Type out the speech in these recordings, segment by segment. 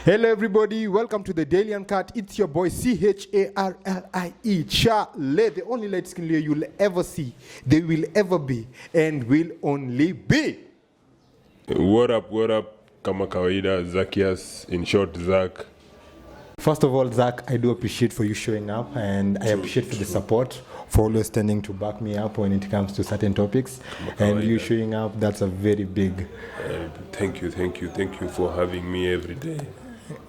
Hello everybody, welcome to the Daily Uncut. It's your boy CHARLIE, Charlie, the only light skin layer you'll ever see, they will ever be, and will only be. What up, kama kawaida, Zacchaeus, in short, Zach. First of all, Zach, I do appreciate for you showing up, and I appreciate for the support, for always standing to back me up when it comes to certain topics, and you showing up, that's a very big... Thank you for having me every day.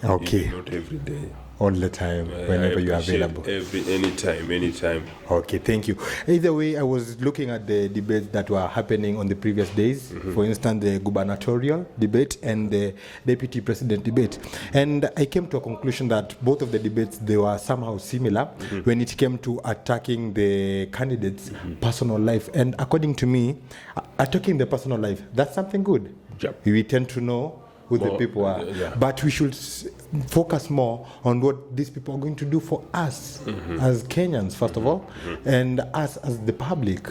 Okay. Even not every day. All the time, whenever you are available. Anytime. Okay, thank you. Either way, I was looking at the debates that were happening on the previous days. For instance, the gubernatorial debate and the deputy president debate. And I came to a conclusion that both of the debates, they were somehow similar when it came to attacking the candidates' personal life. And according to me, attacking the personal life, that's something good. Yep. We tend to know who the people are. Yeah. But we should focus more on what these people are going to do for us as Kenyans, first of all, and us as the public.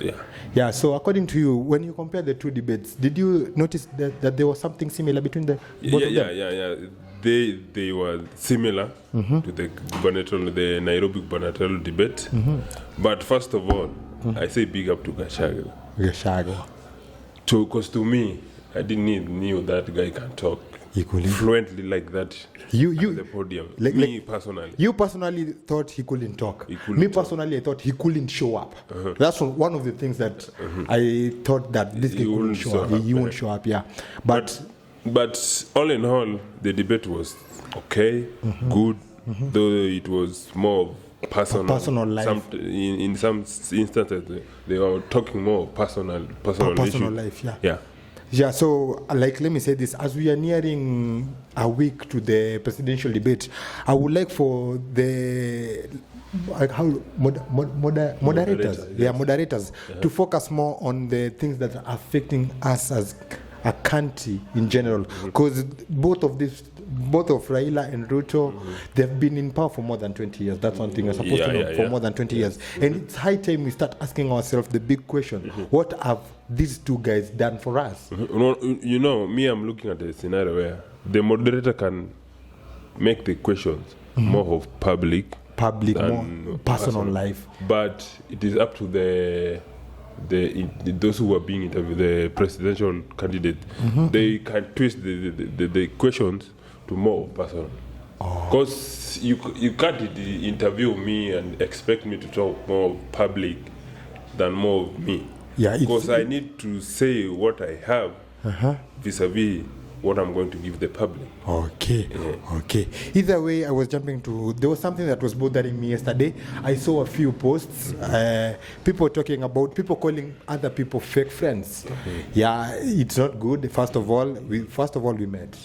Yeah, so according to you, when you compare the two debates, did you notice that there was something similar between the both of them? Yeah. They were similar to the Nairobi gubernatorial debate. But first of all, I say big up to Gachagua. Because to me, I didn't knew that guy can talk fluently like that at the podium. Me personally. You personally thought he couldn't talk. Me personally, I thought he couldn't show up. That's one of the things that I thought that this guy couldn't show up. He won't show up, yeah. But all in all, the debate was okay, good, though it was more personal life. In some instances, they were talking more personal life, yeah. Yeah, so like let me say this, as we are nearing a week to the presidential debate, I would like for the moderators to focus more on the things that are affecting us as a country in general, because both of Raila and Ruto, they've been in power for more than 20 years. That's one thing we're supposed to know, for more than 20 years. And it's high time we start asking ourselves the big question, what have these two guys done for us? You know, me, I'm looking at a scenario where the moderator can make the questions more of public, more personal life. But it is up to those who are being interviewed, the presidential candidate. They can twist the questions to more personal. Because you can't interview me and expect me to talk more public than more of me. Yeah, because I need to say what I have vis-a-vis what I'm going to give the public. Okay. Either way, I was there was something that was bothering me yesterday. I saw a few posts, people calling other people fake friends. Yeah, it's not good. First of all, we met.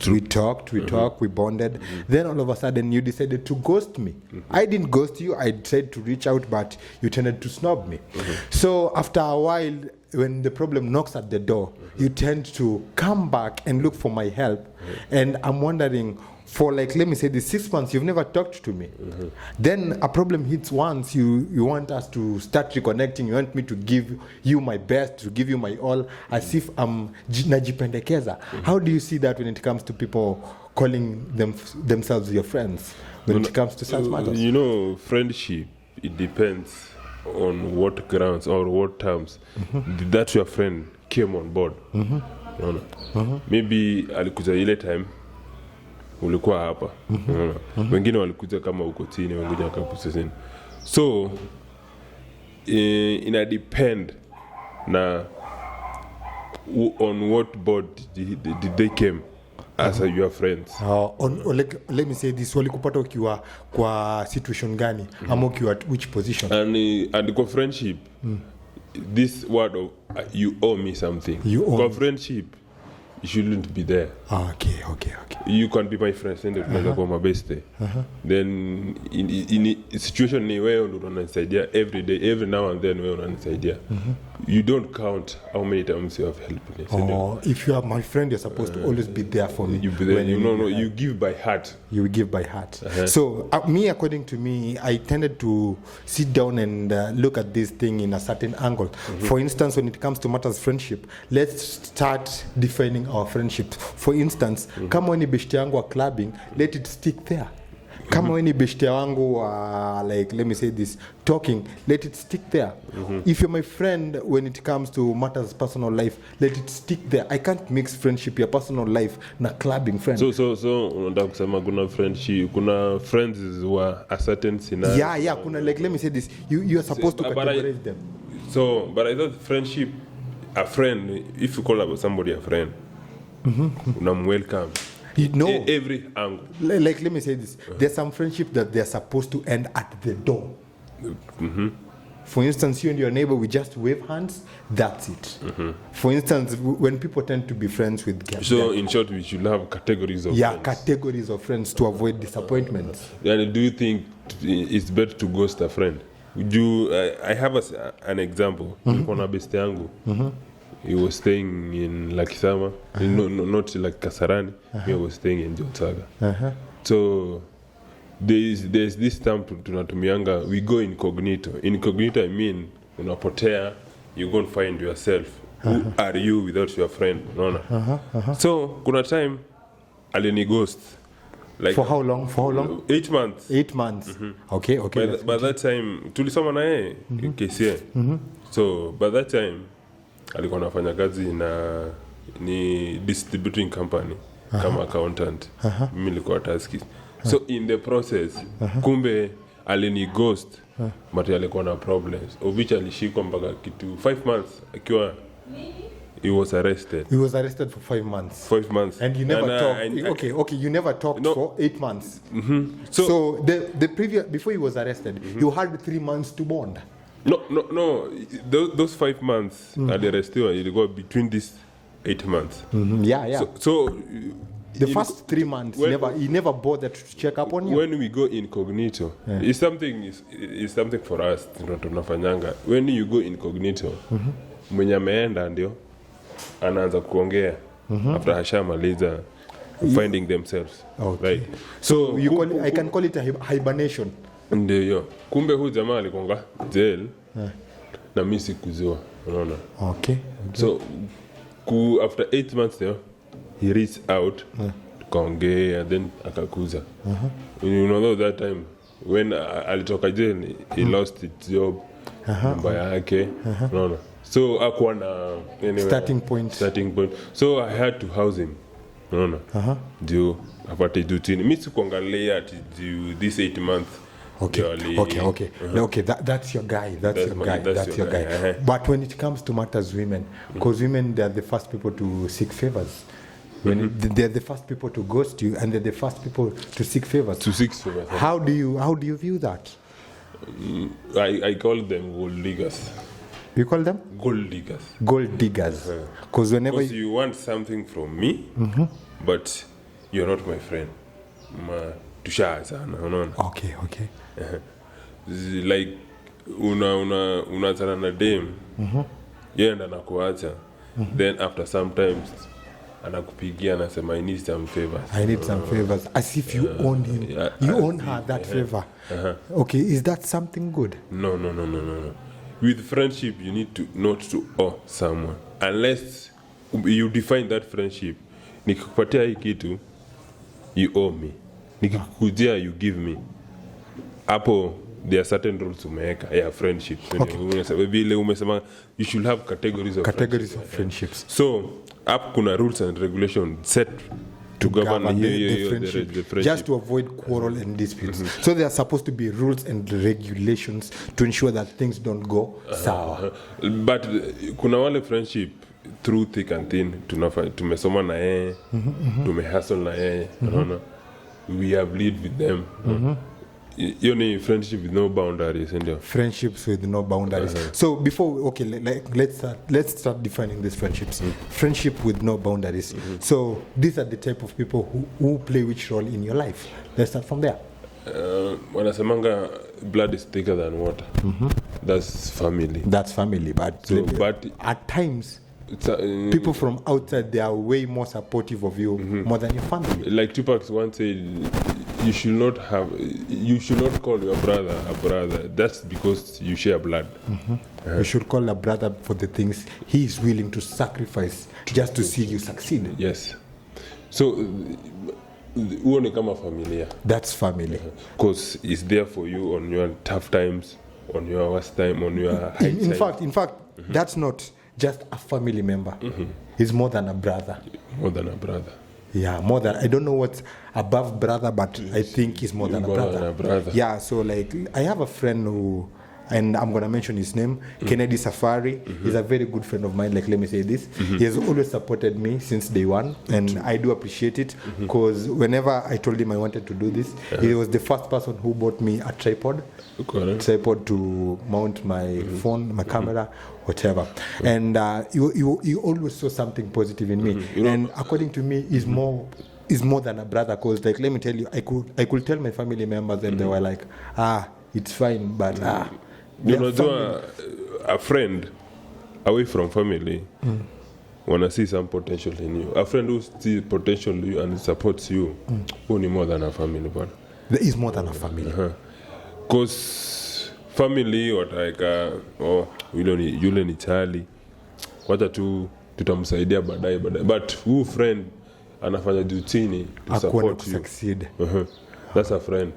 We talked, we bonded. Then all of a sudden you decided to ghost me. I didn't ghost you, I decided to reach out, but you tended to snub me. So after a while, when the problem knocks at the door, you tend to come back and look for my help. And I'm wondering, for like, let me say this, 6 months, you've never talked to me. Then a problem hits once, you want us to start reconnecting, you want me to give you my best, to give you my all, as if I'm najipendekeza. How do you see that when it comes to people calling themselves your friends, when it comes to such matters? You know, friendship, it depends on what grounds or what terms that your friend came on board. Maybe alikuja ile time ulikuwa hapa. Wengine walikuja kama uko chini, wengine wakakuja chini. So ina depend na on what board did they came as your friends. Let me say this, walikupata ukiwa kwa situation gani ama ukiwa which position? And kwa friendship, this word of you owe me something. For friendship, you shouldn't be there. Okay. You can be my friend, send it for my best day. Then in a situation where you don't idea every day, every now and then we're on idea. You don't count how many times you have helped me. If you are my friend, you're supposed to always be there for me. You be there. You give by heart. You give by heart. So according to me, I tended to sit down and look at this thing in a certain angle. For instance, when it comes to matters friendship, let's start defining our friendships. For instance, kama wewe ni beshte yangu wa clubbing, let it stick there. Kama wewe ni beshte wangu like let me say this, talking, let it stick there. If you're my friend when it comes to matters personal life, let it stick there. I can't mix friendship ya personal life na clubbing friend. So unataka kusema kuna friendship, kuna friends who a certain scenario. Yeah, kuna like let me say this, you are supposed to categorize them. So, but I thought friendship, a friend, if you call somebody a friend, welcome. You know, every angle. Like let me say this, there's some friendship that they're supposed to end at the door. For instance, you and your neighbor, we just wave hands, that's it. For instance, when people tend to be friends with guests. So in short, we should have categories of friends. Categories of friends to avoid disappointments. And do you think it's better to ghost a friend? I have an example. Nilikuwa best yangu. He was staying in Lakisama, not like Kasarani. He was staying in Jotsaga. So there's this term tunatumianga, we go incognito. Incognito, I mean, unapotea, you go and find yourself. Who are you without your friend? So kuna time alini ghost. Like, for how long? 8 months. 8 months. Okay. By that time, tulisoma na yeye KCA. So by that time, alikuwa anafanya kazi na ni distributing company kama accountant. Mimi nilikuwa taski. So in the process, kumbe alini ghost, but alikuwa na problems. Which alishikwa mpaka kitu 5 months akiwa he was arrested. He was arrested for 5 months. 5 months. And you never talked. Okay. You never talked for 8 months. So the previous, before he was arrested, you had 3 months to bond. No. Those 5 months at the arrestio, it go between these 8 months. Yeah. So the first 3 months, he never bothered to check up on you. When we go incognito, it's something for us. Tunafanyanga. When you go incognito, mwenye ameenda ndio anaanza kuongea after hashamaliza finding themselves. Okay. Right. So I can call it a hibernation. Ndio. Kumbe huyu jamaa alikonga jail na mimi sikuzua, unaona. Okay. So after 8 months there, he reached out tukaongea, then akakuza. You know that time when alitoka jail, he lost his job, nyumba yake, unaona. So hakuwa na starting point. So I had to house him, unaona. Ndio apate dutini. Mimi sikuangalia ati this 8 months. Okay. That's your guy. That's your guy. But when it comes to matters women, because women, they're the first people to seek favors. They're the first people to ghost you, and they're the first people to seek favors. How do you view that? I call them gold diggers. You call them? Gold diggers. Gold diggers. Because whenever you want something from me, but you're not my friend. Okay. Like unazana na dem, yeye ndo anakuacha, then after sometimes anakupigia anasema I need some favors. As if you own him. You own her that favor. Okay, is that something good? No. With friendship, you need to not to owe someone unless you define that friendship. Nikikupatia hii kitu, you owe me. Nikikujia, you give me. Hapo there are certain rules umeweka ya friendship. Vile umesema you should have categories of friendships. So hapo kuna rules and regulations set to govern the friendship. Just to avoid quarrel and disputes. So there are supposed to be rules and regulations to ensure that things don't go sour. But kuna wale friendship through thick and thin, tumesoma na yeye, tumehustle na yeye, unaona. We have lived with them. You know, friendship with no boundaries, and friendships with no boundaries. So before, let's start defining these friendships. Friendship with no boundaries. So these are the type of people who play which role in your life. Let's start from there. Wanasemanga blood is thicker than water. That's family. But at times People from outside, they are way more supportive of you more than your family. Like Tupac once said, you should not call your brother a brother. That's because you share blood. You should call a brother for the things he is willing to sacrifice just to see you succeed. Yes. So, uone kama familia. That's family. Because it's there for you on your tough times, on your worst time, on your high time. In fact, that's not just a family member. He's more than a brother. More than a brother. Yeah, more than, I don't know what's above brother, but I think he's more than a brother. Yeah, so like, I have a friend who, and I'm going to mention his name, Kennedy Safari. He's a very good friend of mine, like, let me say this. He has always supported me since day one, and I do appreciate it, because whenever I told him I wanted to do this, he was the first person who bought me a tripod to mount my phone, my camera, whatever. And he always saw something positive in me. And according to me, he's more than a brother, because, like, let me tell you, I could tell my family members, and they were like, it's fine, but you know, a friend away from family wanna see some potential in you. A friend who sees potential in you and supports you, only more than a family, but there is more than a family. Because family or like yule ni chali, wacha tu tutamsaidia baadaye, but who friend anafanya juu chini to support you. Succeed. That's a friend.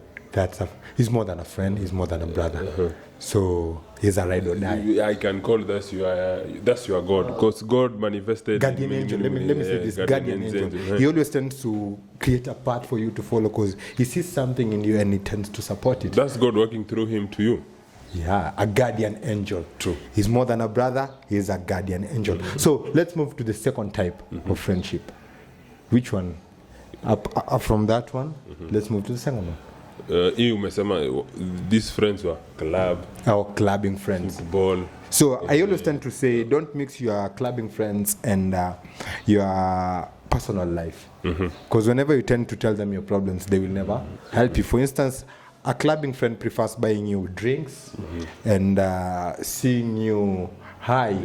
He's more than a friend. He's more than a brother. So he's a ride or die. I can call that's your God, because God manifested. Guardian angel. Let me say this. Guardian angel. He always tends to create a path for you to follow, because he sees something in you and he tends to support it. That's God working through him to you. Yeah, a guardian angel. True. He's more than a brother. He's a guardian angel. So let's move to the second type of friendship. Which one? Up from that one, let's move to the second one. These friends were club. Our clubbing friends. Football. So I always tend to say, don't mix your clubbing friends and your personal life. Because whenever you tend to tell them your problems, they will never help you. For instance, a clubbing friend prefers buying you drinks and seeing you high,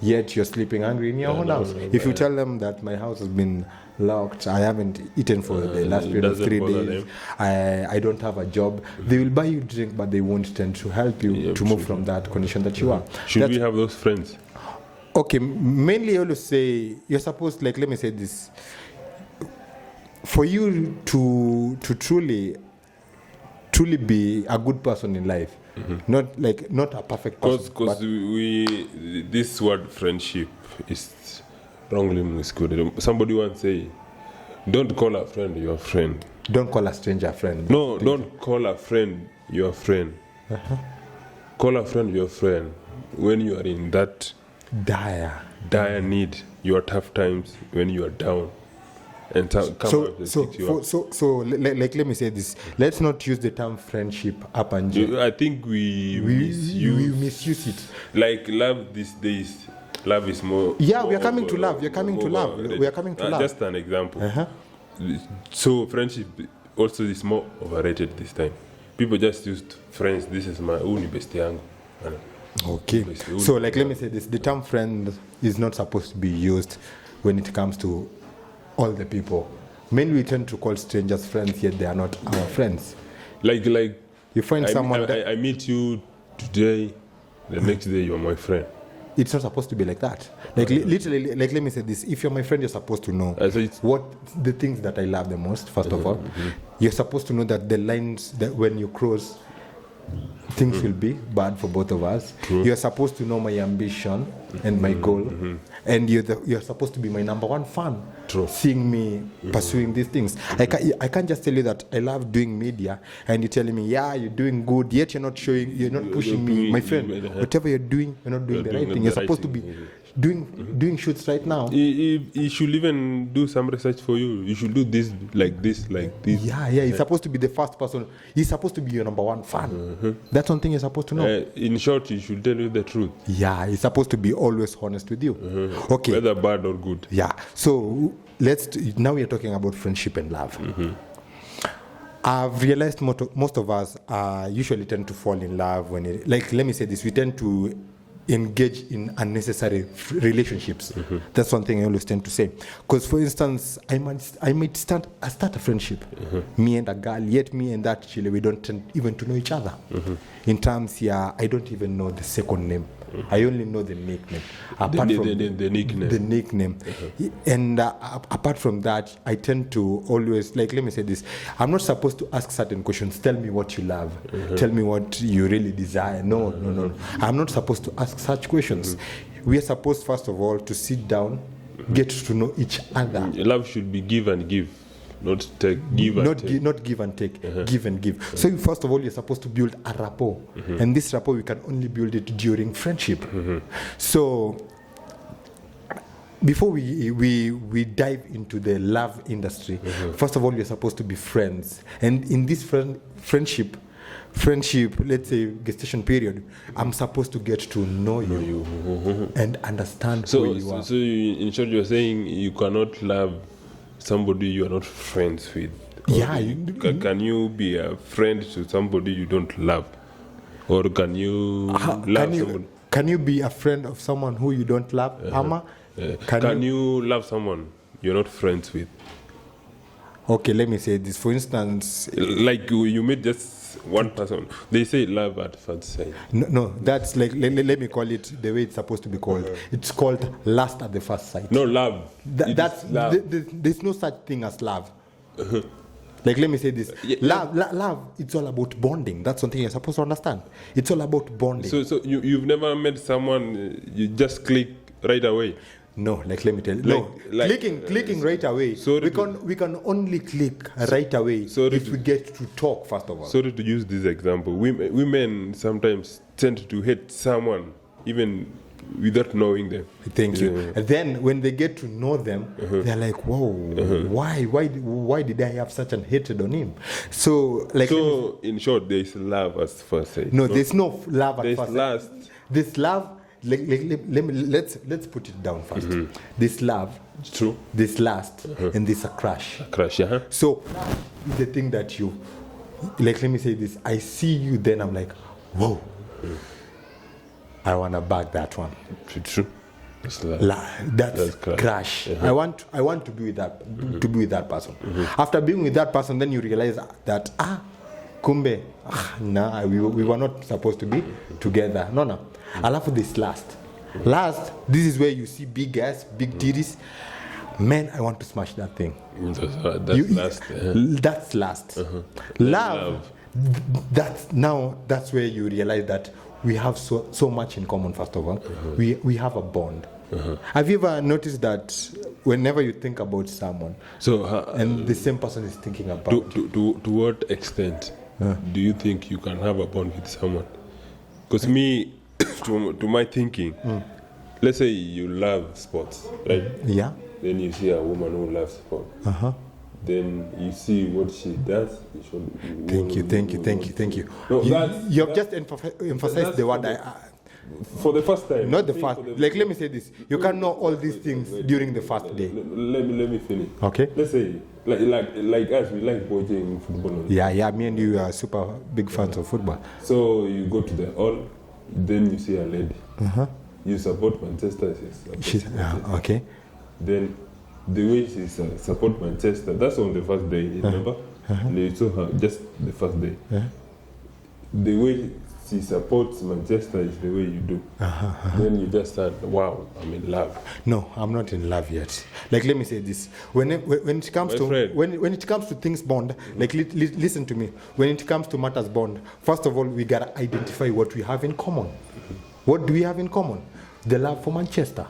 yet you're sleeping hungry in your own house. If you tell them that my house has been locked, I haven't eaten for the last period of 3 days, I don't have a job, they will buy you drink, but they won't tend to help you to move from that condition that you are. Should we have those friends? Okay, mainly I always say, you're supposed, like, let me say this, for you to truly be a good person in life, not a perfect person. Because this word friendship is wrongly misquoted. Somebody once say, don't call a friend your friend. Don't call a stranger a friend. No, don't call a friend your friend. Call a friend your friend when you are in that dire need, your tough times, when you are down. And let me say this. Let's not use the term friendship up and down. I think we misuse it. Like love these days. Love is more. Yeah, we are coming to love. We are coming to love. We are coming to love. Just an example. So friendship also is more overrated this time. People just used friends. This is my uni best yangu. Okay. So like let me say this. The term friend is not supposed to be used when it comes to all the people. Mainly we tend to call strangers friends, yet they are not our friends. Like you find someone I meet you today, the next day you're my friend. It's not supposed to be like that. Like literally, like let me say this: if you're my friend, you're supposed to know what the things that I love the most. First of all, you're supposed to know that the lines that when you cross, things will be bad for both of us. You're supposed to know my ambition and my goal, and you're supposed to be my number one fan. Seeing me pursuing these things, I can't just tell you that I love doing media, and you're telling me, yeah, you're doing good, yet you're not pushing me, my friend. Whatever you're doing, you're not doing the right thing. You're supposed to be doing shoots right now. He should even do some research for you. You should do this, like this, like this. Yeah. He's supposed to be the first person. He's supposed to be your number one fan. That's one thing you're supposed to know. In short, he should tell you the truth. Yeah, he's supposed to be always honest with you. Okay. Whether bad or good. Yeah. So now we are talking about friendship and love. I've realized most of us usually tend to fall in love when let me say this, we tend to engage in unnecessary relationships. That's one thing I always tend to say. Because, for instance, I might start a friendship, me and a girl, yet me and that chile, we don't tend even to know each other. In terms, I don't even know the second name. I only know the nickname. Apart from the nickname. The nickname. And apart from that, I tend to always, like, let me say this, I'm not supposed to ask certain questions. Tell me what you love. Tell me what you really desire. No. I'm not supposed to ask such questions. We are supposed, first of all, to sit down, get to know each other. Love should be give and give. Not take, give and take. Not give and take, give and give. So first of all, you're supposed to build a rapport. And this rapport, we can only build it during friendship. So before we dive into the love industry, first of all, you're supposed to be friends. And in this friendship, let's say gestation period, I'm supposed to get to know you and understand who you are. So in short, you're saying you cannot love somebody you are not friends with. Can you be a friend to somebody you don't love? Or can you love someone? Can you be a friend of someone who you don't love, Ama? Can you love someone you're not friends with? Okay, let me say this. For instance, like you meet just one person. They say love at first sight. No, that's like, let me call it the way it's supposed to be called. It's called lust at the first sight. No, love. That's love. There's no such thing as love. Like, let me say this. Love, it's all about bonding. That's one thing you're supposed to understand. It's all about bonding. So you've never met someone, you just click right away? No, like, let me tell you. Clicking right away. We can only click right away if we get to talk, first of all. Sorry to use this example. Women sometimes tend to hate someone even without knowing them. Thank you. And then when they get to know them, they're like, whoa, why did I have such an hatred on him? So, like, in short, there is love at first sight. No, there's no love at first sight. Lust. This love, let's put it down first. This love, true. This lust, and this a crush. So the thing that you, like, let me say this. I see you, then I'm like, whoa. I wanna bag that one. True. That's crush. I want to be with that to be with that person. After being with that person, then you realize that kumbe, we were not supposed to be together. No. I love this last. This is where you see big ass, big titties. Man, I want to smash that thing. That's last. Love. That's where you realize that we have so much in common. First of all, we have a bond. Have you ever noticed that whenever you think about someone, and the same person is thinking about to what extent do you think you can have a bond with someone? Because me, to my thinking, let's say you love sports, right? Yeah. Then you see a woman who loves sport. Then you see what she does. Thank you. No, you have just emphasized the word. For the first time. Not the first. Like, let me say this. You can't know all these things during the first day. Let me finish. Okay. Let's say, like us, we like watching football. Yeah. Me and you are super big fans of football. So you go to the hall, then you see a lady. You support Manchester. Okay. Then the way she support Manchester, that's on the first day, remember? You saw her just the first day. The way she supports Manchester is the way you do. Then you just start, wow, I'm in love. No, I'm not in love yet. Like, let me say this. When it comes to things bond, like, listen to me. When it comes to matters bond, first of all, we gotta identify what we have in common. What do we have in common? The love for Manchester.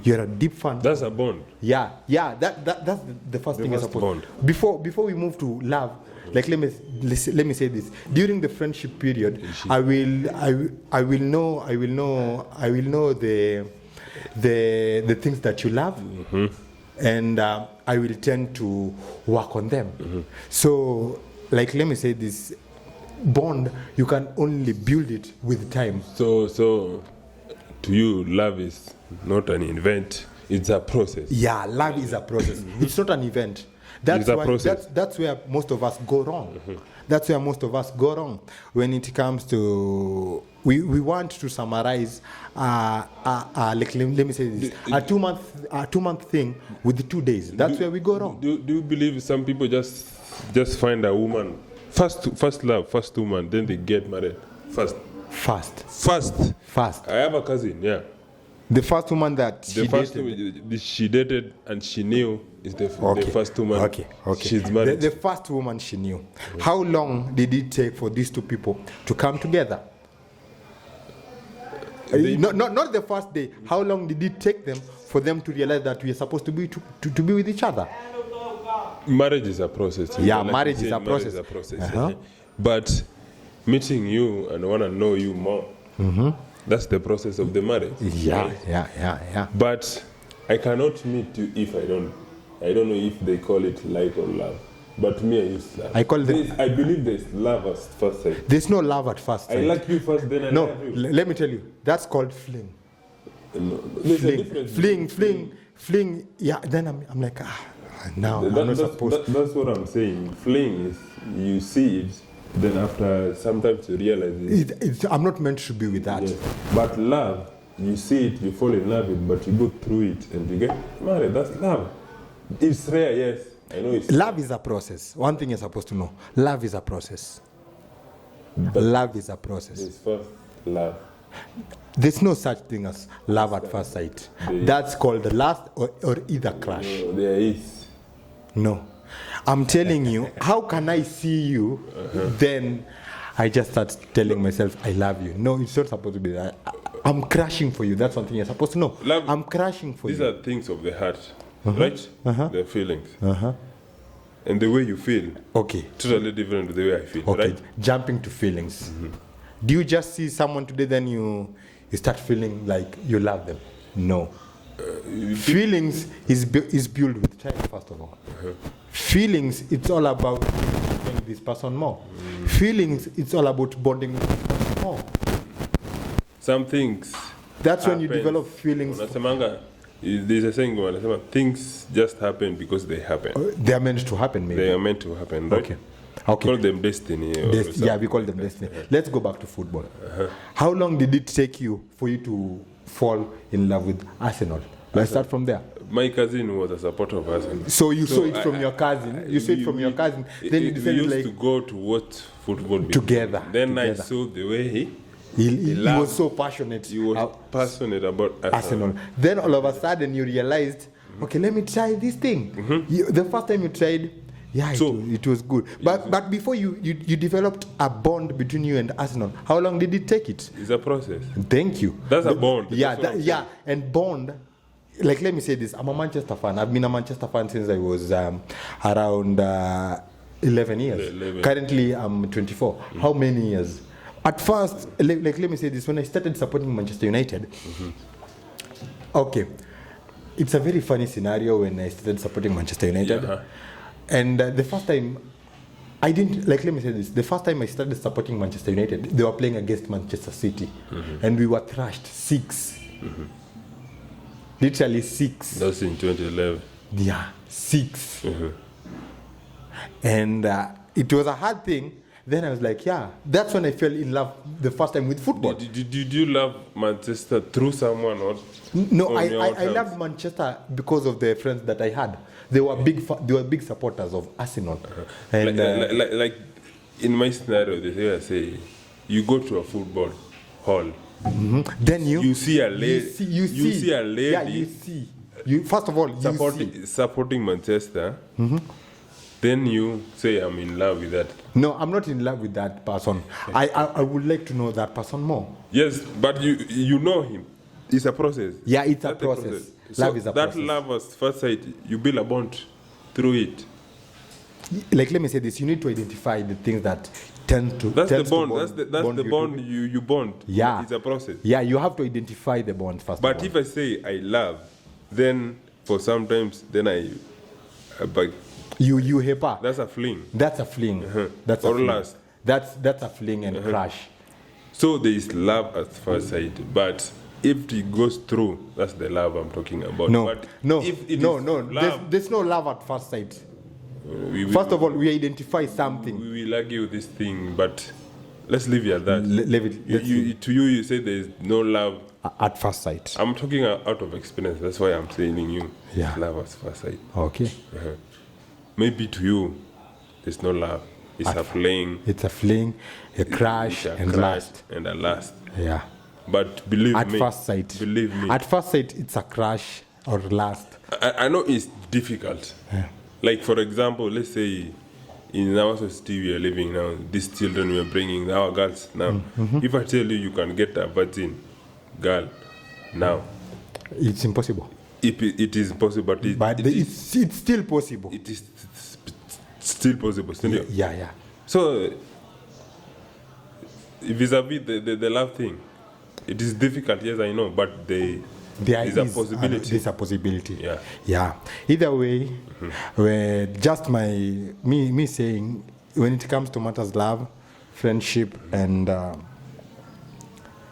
You're a deep fan. That's a bond. Yeah. That's the first thing. Bond. Before we move to love, like, let me say this. During the friendship period, I will know the things that you love, and I will tend to work on them. So, like, let me say this. Bond, you can only build it with time. So to you, love is not an event, it's a process. Yeah, love is a process. It's not an event. That's where most of us go wrong. That's where most of us go wrong when it comes to. We want to summarize, like let me say this, a 2-month thing with 2 days. That's where we go wrong. Do you believe some people just find a woman first love, first woman, then they get married fast? Fast. I have a cousin, yeah. The first woman that she dated and she knew is the first woman. Okay. She's married. The first woman she knew. How long did it take for these two people to come together? Not the first day. How long did it take them for them to realize that we are supposed to be with each other? Marriage is a process. Yeah, marriage is a process. But meeting you and want to know you more, that's the process of the marriage. Yeah. But I cannot meet you if I don't know if they call it like or love. But me, I use love. I believe there's love at first sight. There's no love at first sight. I like you first, then I love you. Let me tell you, that's called fling. No, there's a difference. Fling. Yeah, then I'm like, now I'm not supposed to. That's what I'm saying. Fling is you see it, then after sometimes you realize it. I'm not meant to be with that. Yes. But love, you see it, you fall in love with it, but you go through it and you get married. That's love. It's rare, yes. I know it's love is a process. One thing you're supposed to know. Love is a process. Love is a process. It's first love. There's no such thing as love at first sight. That's called lust or either crush. No, there is. No. I'm telling you, how can I see you, then I just start telling myself, I love you. No, it's not supposed to be that. I'm crashing for you. That's one thing you're supposed to know. Love, I'm crashing for these you. These are things of the heart, right? The feelings. And the way you feel. Okay. Totally different to the way I feel, okay. right? Jumping to feelings. Do you just see someone today, then you start feeling like you love them? No. Feelings is built with time, first of all. Feelings, it's all about knowing this person more. Feelings, it's all about bonding with this person more. Some things. That's when you develop feelings. There's a saying, things just happen because they happen. They are meant to happen, maybe. They are meant to happen, right? Okay. We call them destiny. Yeah, we call them destiny. Let's go back to football. How long did it take you for you to fall in love with Arsenal? Let's start from there. My cousin was a supporter of Arsenal. So you saw it from your cousin. You saw it from your cousin. Then you decided we used to go to watch football together. Then I saw the way he was so passionate. He was passionate about Arsenal. Then all of a sudden you realized, okay, let me try this thing. The first time you tried, it was good. But before you developed a bond between you and Arsenal, how long did it take it? It's a process. Thank you. That's a bond. And bond. Like, let me say this. I'm a Manchester fan. I've been a Manchester fan since I was around 11 years. Currently, I'm 24. How many years? At first, let me say this. When I started supporting Manchester United, okay, it's a very funny scenario when I started supporting Manchester United. And the first time, I didn't, let me say this. The first time I started supporting Manchester United, they were playing against Manchester City. And we were thrashed 6. Literally 6. That's in 2011. Yeah, 6. And it was a hard thing. Then I was like, that's when I fell in love the first time with football. Did you love Manchester through someone or? No, I loved Manchester because of the friends that I had. They were big supporters of Arsenal. And like in my scenario, they say you go to a football hall. Then you see a lady. You see a lady. Yeah, you see. First of all, supporting Manchester. Then you say, I'm in love with that. No, I'm not in love with that person. I would like to know that person more. Yes, but you know him. It's a process. Yeah, it's a process. Love is a process. That love at first sight, you build a bond through it. Like, let me say this. You need to identify the things that tend to. That's the bond. That's the bond you bond. Yeah. It's a process. Yeah, you have to identify the bond first. But if I say I love, then for sometimes, then but you hyper. That's a fling. That's a fling. That's or a fling. lust. That's a fling and crash. So there is love at first sight, but if it goes through, that's the love I'm talking about. No, but no, if it no, is no. Love, there's no love at first sight. First of all, we identify something. We will argue this thing, but let's leave it at that. Leave it. To you say there is no love At first sight. I'm talking out of experience. That's why I'm telling you. Yeah. It's love at first sight. Okay. Maybe to you, there's no love. It's a fling. It's a fling, a crash, It's a and crash last. and a last. Yeah. But believe At me. first sight. Believe me. At first sight, it's a crash or last. I know it's difficult. Yeah. Like, for example, let's say in our society we are living now, these children we are bringing, our girls now. If I tell you can get a virgin girl now, It's impossible. it is possible, but It's still possible. it is still possible. Still. Yeah. So, vis-a-vis the love thing, it is difficult, yes, I know, but there is a possibility. There's a possibility. Yeah. Yeah. Either way, where just me saying, when it comes to matters love, friendship, and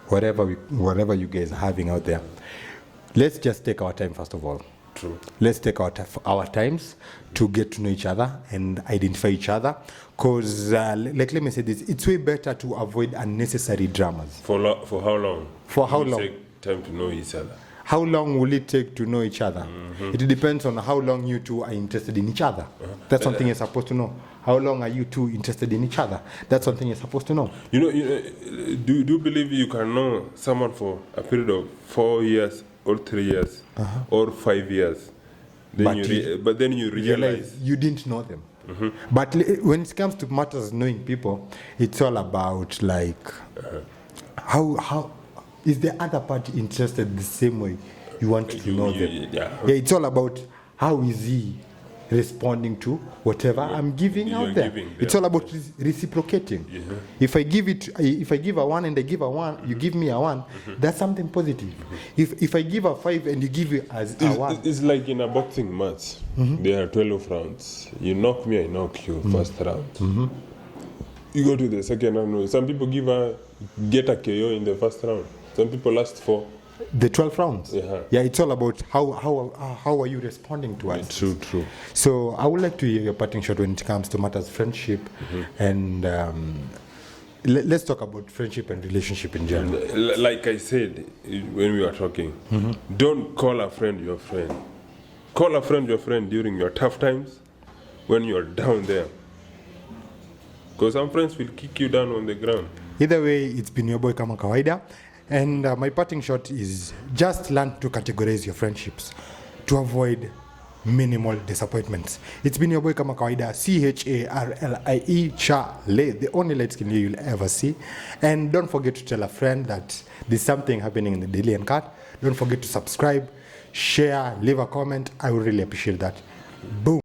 whatever you guys are having out there, let's just take our time first of all. True. Let's take our times to get to know each other and identify each other. Because, let me say this, it's way better to avoid unnecessary dramas. For how long? For how Will it long? take time to know each other. How long will it take to know each other? It depends on how long you two are interested in each other. That's something you're supposed to know. How long are you two interested in each other? That's something you're supposed to know. You know, do you believe you can know someone for a period of 4 years or 3 years or 5 years? But then you realize you didn't know them. But when it comes to matters knowing people, it's all about like how is the other party interested the same way you want to know them. Yeah, it's all about how is he responding to whatever I'm giving you're out there. giving, It's all about reciprocating. If I give a 1 and I give a 1, you give me a 1, that's something positive. If I give a 5 and you give it as a 1, It's like in a boxing match. There are 12 rounds. You knock me, I knock you. First round. You go to the second round. Some people get a KO in the first round. Some people last for the 12 rounds. Yeah, it's all about how are you responding to us. True. So I would like to hear your parting shot when it comes to matters friendship, and let's talk about friendship and relationship in general. Like I said when we were talking, don't call a friend your friend. Call a friend your friend during your tough times, when you're down there. Because some friends will kick you down on the ground. Either way, it's been your boy Kama Kawaida. And my parting shot is just learn to categorize your friendships to avoid minimal disappointments. It's been your boy Kama Kawaida, CHARLIE, Charlie, the only light skin you'll ever see. And don't forget to tell a friend that there's something happening in the Daily Uncut. Don't forget to subscribe, share, leave a comment. I would really appreciate that. Boom.